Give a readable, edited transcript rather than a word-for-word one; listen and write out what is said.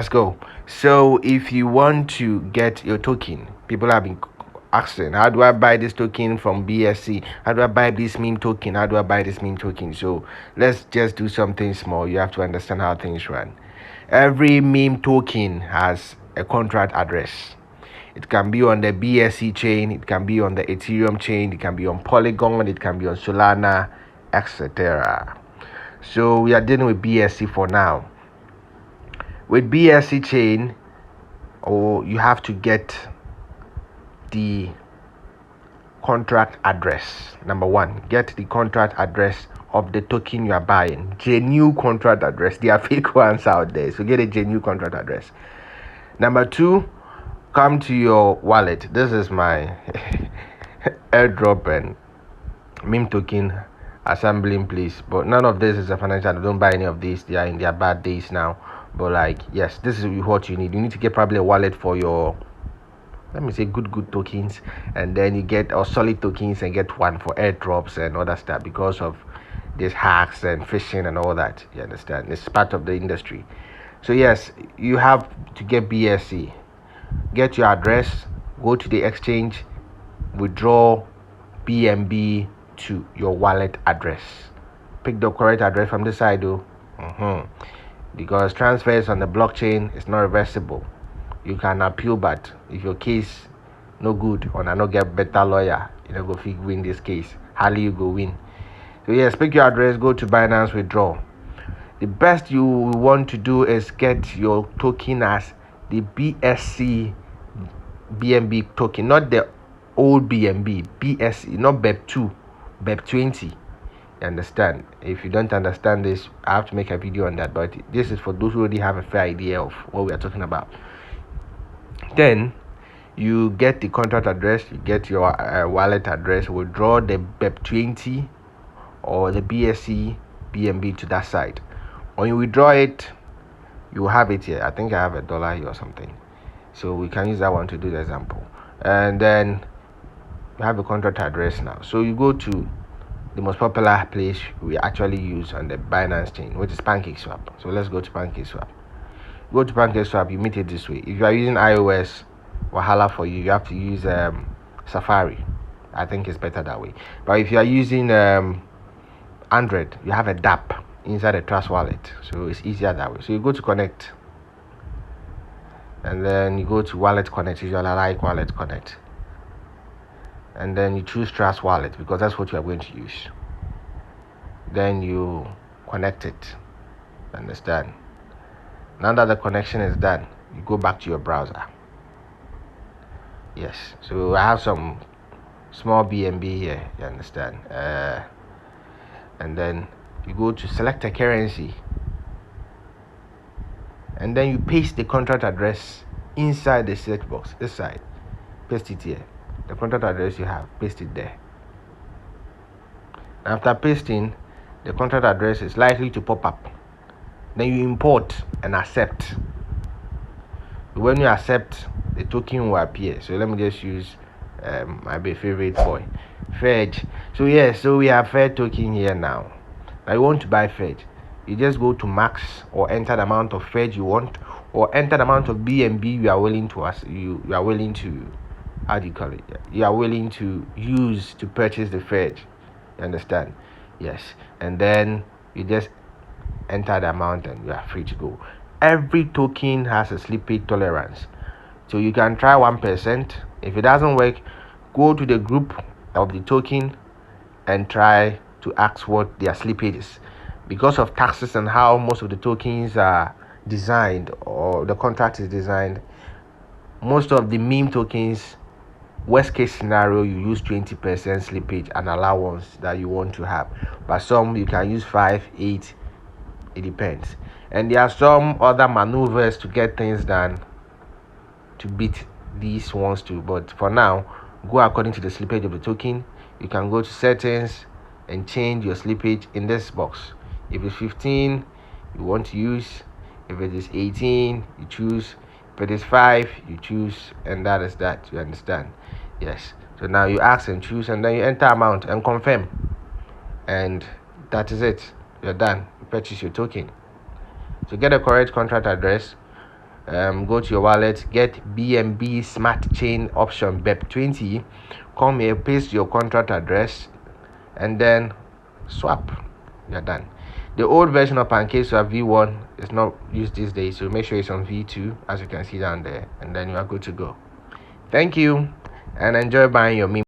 Let's go. So if you want to get your token, people have been asking, how do I buy this token from BSC? How do I buy this meme token? How do I buy this meme token? So let's just do something small. You have to understand how things run. Every meme token has a contract address. It can be on the BSC chain, it can be on the Ethereum chain, it can be on Polygon, it can be on Solana, etc. So we are dealing with BSC for now. With BSC chain, or you have to get the contract address. Number one, get the contract address of the token you are buying. Genuine contract address. There are fake ones out there, so get a genuine contract address. Number two, come to your wallet. This is my airdrop and meme token assembling place, but none of this is a financial. Don't buy any of these. They are in their bad days now. But like, yes, this is what you need. You need to get probably a wallet for your, let me say, good tokens, and then you get or solid tokens and get one for airdrops and other stuff because of these hacks and phishing and all that. You understand? It's part of the industry. So yes, you have to get BSC. Get your address. Go to the exchange. Withdraw BNB to your wallet address. Pick the correct address from the side though. Because transfers on the blockchain is not reversible. You can appeal, but if your case no good or not get better lawyer, you know, go win this case. Hardly you go win. So yes, pick your address, go to Binance, withdraw. The best you want to do is get your token as the BSC BNB token, not the old BNB, BSC, not BEP2, BEP20. You understand? If you don't understand this, I have to make a video on that, but this is for those who already have a fair idea of what we are talking about. Then you get the contract address, you get your wallet address, withdraw the BEP20 or the BSC BNB to that side. When you withdraw it, you have it here. I think I have $1 here or something, so we can use that one to do the example. And then you have a contract address now, so you go to the most popular place we actually use on the Binance chain, which is Pancakeswap. So let's go to Pancakeswap. Go to Pancakeswap, you meet it this way. If you are using iOS, wahala for you, you have to use Safari. I think it's better that way. But if you are using Android, you have a DApp inside the Trust wallet, so it's easier that way. So you go to connect, and then you go to wallet connect. Usually I like wallet connect, and then you choose Trust wallet because that's what you are going to use. Then you connect it. Understand? Now that the connection is done, you go back to your browser. Yes, so I have some small BNB here, you understand? And then you go to select a currency, and then you paste the contract address inside the search box. This side, paste it here. The contract address you have, paste it there. After pasting, the contract address is likely to pop up. Then you import and accept. When you accept, the token will appear. So let me just use my favorite boy, Fed. So yes, so we have Fed token here now. Now you want to buy Fed, you just go to max or enter the amount of Fed you want, or enter the amount of BNB you are willing to you are willing to, how do you call it? You are willing to use to purchase the Fed. You understand? Yes. And then you just enter the amount and you are free to go. Every token has a slippage tolerance, so you can try 1%. If it doesn't work, go to the group of the token and try to ask what their slippage is. Because of taxes and how most of the tokens are designed, or the contract is designed, most of the meme tokens, worst case scenario, you use 20% slippage and allowance that you want to have, but some you can use 5, 8, it depends. And there are some other maneuvers to get things done to beat these ones too, but for now, go according to the slippage of the token. You can go to settings and change your slippage in this box. If it's 15, you want to use. If it is 18, you choose. If it is 5, you choose, and that is that. You understand? Yes. So now you ask and choose, and then you enter amount and confirm, and that is it. You're done. You purchase your token. So get a correct contract address, Go to your wallet, get BNB Smart Chain option BEP20. Come here, paste your contract address, and then swap. You're done. The old version of Pancakeswap V1 is not used these days, so make sure it's on V2, as you can see down there, and then you are good to go. Thank you, and enjoy buying your meme.